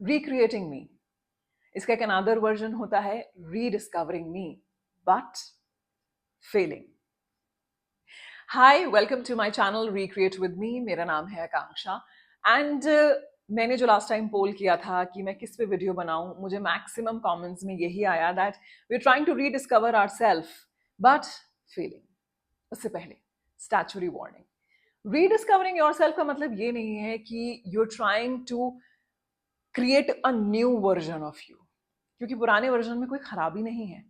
recreating me. इसका एक another version होता है rediscovering me, but failing. Hi, welcome to my channel Recreate with me. मेरा नाम है आकांक्षा एंड मैंने जो लास्ट टाइम पोल किया था कि मैं किस पे वीडियो बनाऊं, मुझे मैक्सिमम कमेंट्स में यही आया that we are trying to rediscover ourselves but failing. उससे पहले स्टैच्यूटरी वार्निंग. रीडिस्कवरिंग योरसेल्फ का मतलब ये नहीं है कि you are trying to create a new version of you, क्योंकि पुराने वर्जन में कोई खराबी नहीं है.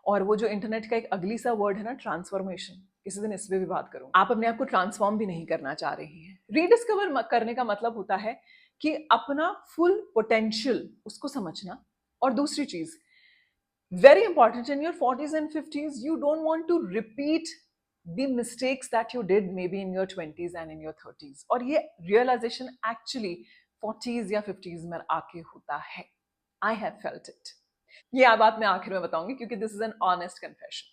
और वो जो इंटरनेट का एक अगली सा वर्ड है ना, ट्रांसफॉर्मेशन, किसी दिन इस पे भी बात करूं. आप अपने आप को ट्रांसफॉर्म भी नहीं करना चाह रही हैं. रीडिस्कवर करने का मतलब होता है कि अपना फुल पोटेंशियल उसको समझना. और दूसरी चीज very important, in your 40s and 50s you don't want to repeat the mistakes that you did maybe in your 20s and in your 30s. और ये realization actually 40s या 50s में आके होता है. I have felt it. ये बात मैं आखिर में बताऊंगी क्योंकि this is an honest confession.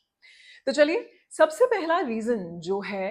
तो चलिए, सबसे पहला रीजन जो है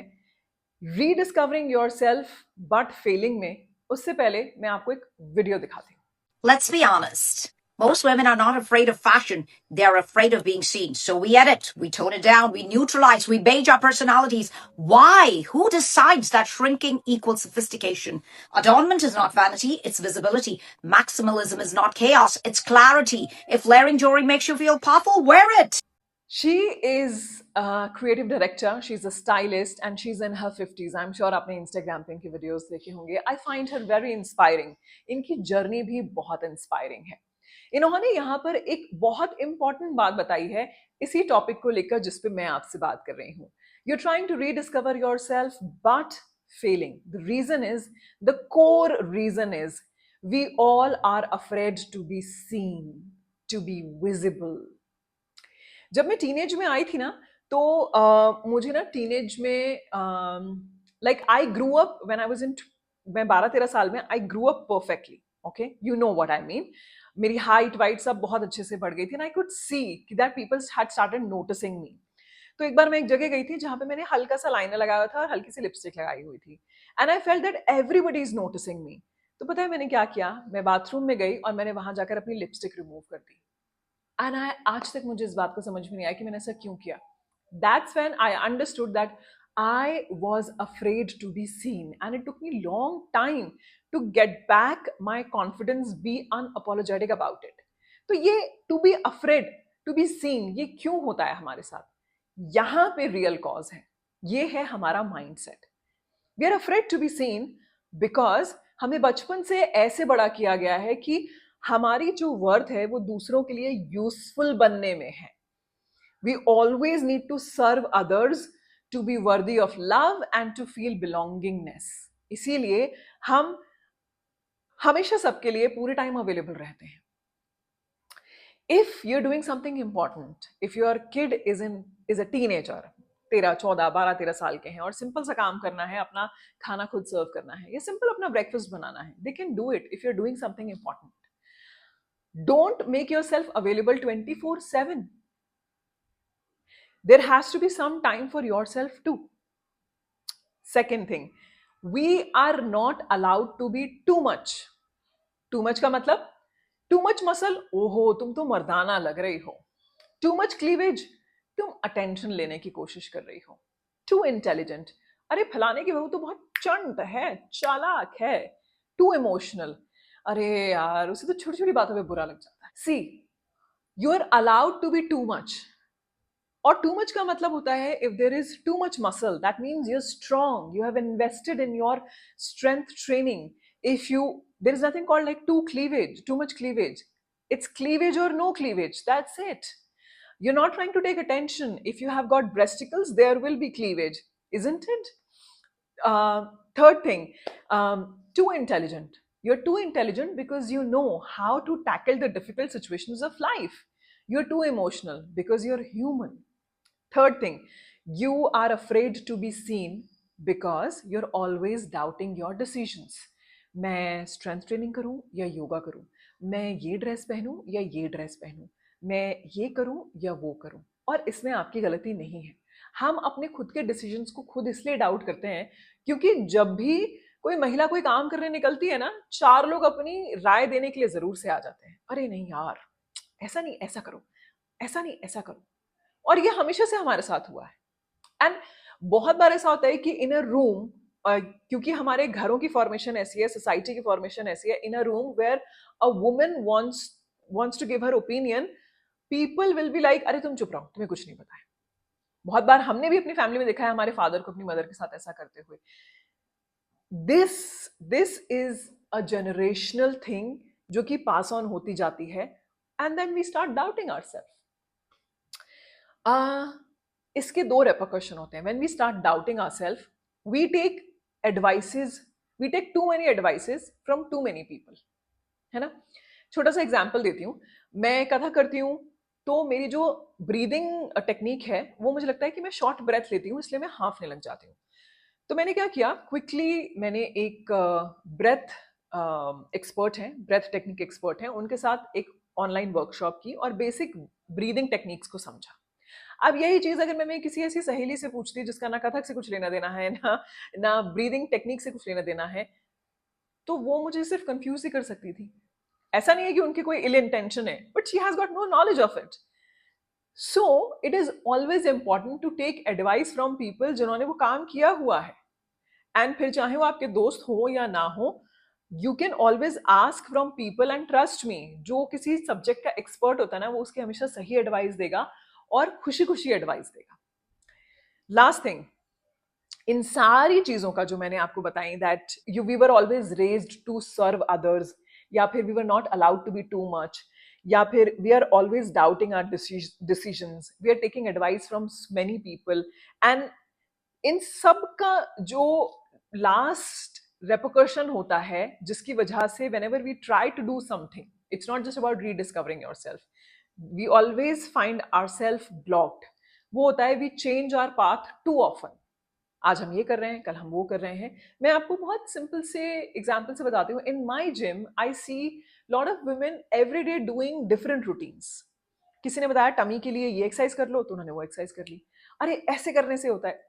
रीडिस्कवरिंग योरसेल्फ बट फेलिंग में, उससे पहले मैं आपको एक वीडियो दिखाती हूँ. Let's be honest. Most women are not afraid of fashion. They're afraid of being seen. So we edit, we tone it down, we neutralize, we beige our personalities. Why? Who decides that shrinking equals sophistication? Adornment is not vanity, it's visibility. Maximalism is not chaos, it's clarity. If layering jewelry makes you feel powerful, wear it. She is a creative director, she's a stylist and she's in her 50s. I'm sure आपने Instagram पे इनकी videos देखे होंगे. I find her very inspiring. इनकी journey भी बहुत inspiring है. इन्होंने यहाँ पर एक बहुत इंपॉर्टेंट बात बताई है इसी टॉपिक को लेकर जिस पे मैं आपसे बात कर रही हूँ. You're trying to rediscover yourself but failing. The reason is, the core reason is, we all are afraid to be seen, to be visible. जब मैं टीनेज में आई थी ना, तो मुझे ना टीनेज में like I grew up when I was in, मैं 12-13 साल में I grew up perfectly. Okay, you know what I mean. मेरी हाइट वाइट सब बहुत अच्छे से बढ़ गई थी and I could see that people had started noticing me. तो एक बार मैं एक जगह गई थी जहां पे मैंने हल्का सा लाइनर लगाया था और हल्की सी लिपस्टिक लगाई हुई थी and I felt that everybody is noticing me. तो पता है मैंने क्या किया, मैं बाथरूम में गई और मैंने वहां जाकर अपनी लिपस्टिक रिमूव कर दी. एंड आज तक मुझे इस बात को समझ में नहीं आया कि मैंने ऐसा क्यों किया. That's when I understood that I was afraid to be seen and it took me long time to get back my confidence, be unapologetic about it. तो ये to be afraid to be seen, ये क्यों होता है हमारे साथ? यहां पे रियल कॉज है, ये है हमारा mindset. We are afraid to be seen because हमें बचपन से ऐसे बड़ा किया गया है कि हमारी जो वर्थ है वो दूसरों के लिए यूजफुल बनने में है. We always need to serve others to be worthy of love and to feel belongingness. इसीलिए हम हमेशा सबके लिए पूरे टाइम अवेलेबल रहते हैं. If you are doing something important, if your kid is a teenager, 13, 14, 12, 13 साल के हैं और सिंपल सा काम करना है, अपना खाना खुद सर्व करना है या सिंपल अपना ब्रेकफास्ट बनाना है, they can do it if you are doing something important. Don't make yourself available 24/7. There has to be some time for yourself too. Second thing, we are not allowed to be too much. Too much का मतलब too much muscle, ओहो तुम तो मर्दाना लग रही हो. Too much cleavage, तुम attention लेने की कोशिश कर रही हो. Too intelligent, अरे फलाने की बहू तो बहुत चंट है, चालाक है. Too emotional, अरे यार उसे तो छोटी छोटी बातों पे बुरा लग जाता है. See, you are allowed to be too much. और टू मच का मतलब होता है if there is too much muscle, that means you are strong, you have invested in your strength training. If you, there is nothing called like too cleavage, too much cleavage. It's cleavage और no cleavage, that's it. You're not trying to take attention. If you have got breasticles, there will be cleavage, isn't it? Third thing, too intelligent. You're too intelligent because you know how to tackle the difficult situations of life. You're too emotional because you're human. Third thing, you are afraid to be seen because you're always doubting your decisions. मैं strength training करूं या योगा करूं, मैं ये dress पहनूं या ये dress पहनूं, मैं ये करूं या वो करूं. और इसमें आपकी गलती नहीं है. हम अपने खुद के डिसीजंस को खुद इसलिए डाउट करते हैं क्योंकि जब भी कोई महिला कोई काम करने निकलती है ना, 4 लोग अपनी राय देने के लिए ज़रूर से आ जाते हैं। अरे नहीं यार, ऐसा नहीं, ऐसा करो, ऐसा नहीं, ऐसा करो। और ये हमेशा से हमारे साथ हुआ है। एंड बहुत बार ऐसा होता है कि इन अ रूम, क्योंकि हमारे घरों की फॉर्मेशन ऐसी है, सोसाइटी की फॉर्मेशन ऐसी है, in a room where a woman wants to give her opinion, people will be like, अरे तुम चुप रहो, तुम्हें कुछ नहीं पता है। बहुत बार हमने भी अपनी फैमिली में देखा है हमारे फादर को अपनी मदर के साथ ऐसा करते हुए। This is a generational thing जो कि पास ऑन होती जाती है, and then we start doubting ourselves. इसके दो रेपरकशन होते हैं। When we start doubting ourselves, we take advices, we take too many advices from too many people, है ना। छोटा सा एग्जाम्पल देती हूँ। मैं कथा करती हूँ, तो मेरी जो ब्रीदिंग टेक्निक है वो मुझे लगता है कि मैं शॉर्ट ब्रेथ लेती हूँ, इसलिए मैं हाफने लग जाती हूँ। तो मैंने क्या किया, क्विकली मैंने एक ब्रेथ एक्सपर्ट हैं, ब्रेथ टेक्निक एक्सपर्ट हैं, उनके साथ एक ऑनलाइन वर्कशॉप की और बेसिक ब्रीदिंग टेक्निक्स को समझा। अब यही चीज अगर मैं किसी ऐसी सहेली से पूछती जिसका ना कथक से कुछ लेना देना है, ना ब्रीदिंग टेक्निक से कुछ लेना देना है, तो वो मुझे सिर्फ कंफ्यूज ही कर सकती थी। ऐसा नहीं है कि उनकी कोई इल इंटेंशन है, but she has got no knowledge of it. So it is always important to take advice from people जिन्होंने वो काम किया हुआ है। एंड फिर चाहे वो आपके दोस्त हो या ना हो, you can always ask from people, and trust me, जो किसी सब्जेक्ट का एक्सपर्ट होता है ना, वो उसकी हमेशा सही एडवाइस देगा और खुशी खुशी एडवाइस देगा। लास्ट थिंग, इन सारी चीजों का जो मैंने आपको बताई, that you we were always raised to serve others, या फिर we were not allowed to be too much, या फिर we are always doubting our decisions, we are taking advice from many people, and इन सब का जो last repercussion होता है, जिसकी वजह से whenever we try to do something, it's not just about rediscovering yourself, we always find ourselves blocked, वो होता है we change our path too often। आज हम ये कर रहे हैं, कल हम वो कर रहे हैं। मैं आपको बहुत सिंपल से एग्जाम्पल से बताती हूँ। In my gym I see lot of women every day doing different routines. किसी ने बताया टमी के लिए ये एक्सरसाइज कर लो, तो उन्होंने वो एक्सरसाइज कर ली। अरे ऐसे करने से होता है।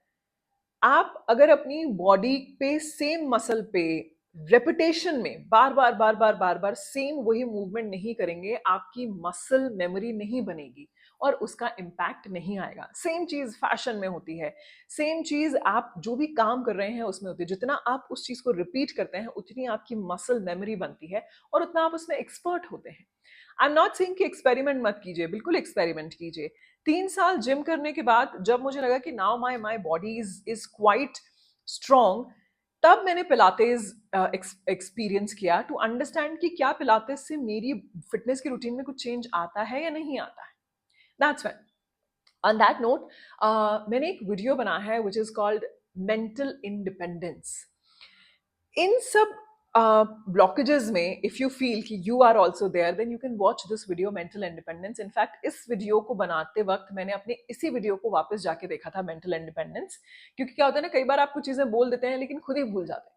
आप अगर अपनी बॉडी पे सेम मसल पे रेपिटेशन में बार बार बार बार बार बार सेम वही मूवमेंट नहीं करेंगे, आपकी मसल मेमोरी नहीं बनेगी और उसका इम्पैक्ट नहीं आएगा। सेम चीज फैशन में होती है, सेम चीज आप जो भी काम कर रहे हैं उसमें होती है। जितना आप उस चीज को रिपीट करते हैं, उतनी आपकी मसल मेमोरी बनती है और उतना आप उसमें एक्सपर्ट होते हैं। आई एम नॉट सेइंग कि एक्सपेरिमेंट मत कीजिए, बिल्कुल एक्सपेरिमेंट कीजिए। 3 साल जिम करने के बाद जब मुझे लगा कि now my body is quite strong, तब मैंने पिलाटेस एक्सपीरियंस किया टू अंडरस्टैंड कि क्या पिलाटेस से मेरी फिटनेस की रूटीन में कुछ चेंज आता है या नहीं आता है। That's when, on that note, मैंने एक वीडियो बनाया है which is called mental independence. इन सब ब्लॉकेजेस में इफ यू फील कि you are also there, then you can watch this video mental independence. In fact इस वीडियो को बनाते वक्त मैंने अपने इसी वीडियो को वापस जाके देखा था, मेंटल इंडिपेंडेंस। क्योंकि क्या होता है ना, कई बार आप कुछ चीजें बोल देते हैं लेकिन खुद ही भूल जाते हैं।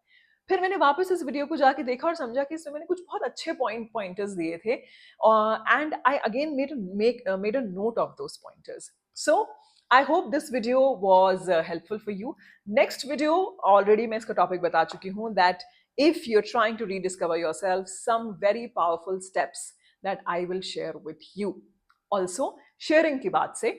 फिर मैंने वापस इस वीडियो को जाके देखा और समझा कि इसमें मैंने कुछ बहुत अच्छे पॉइंटर्स दिए थे, and I again made a note of those pointers. So I hope this video was helpful for you. Next video already मैं इसका टॉपिक बता चुकी हूँ, that if you're trying to rediscover yourself, some very powerful steps that I will share with you. Also, sharing की बात से,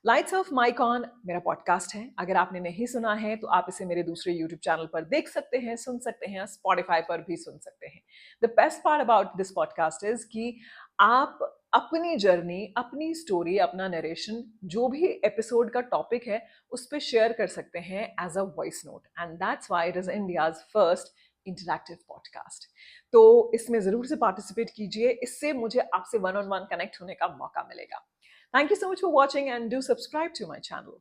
lights off माइकॉन मेरा podcast है। अगर आपने नहीं सुना है तो आप इसे मेरे दूसरे यूट्यूब चैनल पर देख सकते हैं, सुन सकते हैं, स्पॉटिफाई पर भी सुन सकते हैं। The best part about this podcast is कि आप अपनी जर्नी, अपनी स्टोरी, अपना नरेशन, जो भी एपिसोड का टॉपिक है उस पर शेयर कर सकते हैं as a voice note, and that's why it is India's first interactive podcast. तो इसमें जरूर से पार्टिसिपेट कीजिए, इससे मुझे आपसे वन ऑन वन कनेक्ट होने का मौका मिलेगा। Thank you so much for watching and do subscribe to my channel.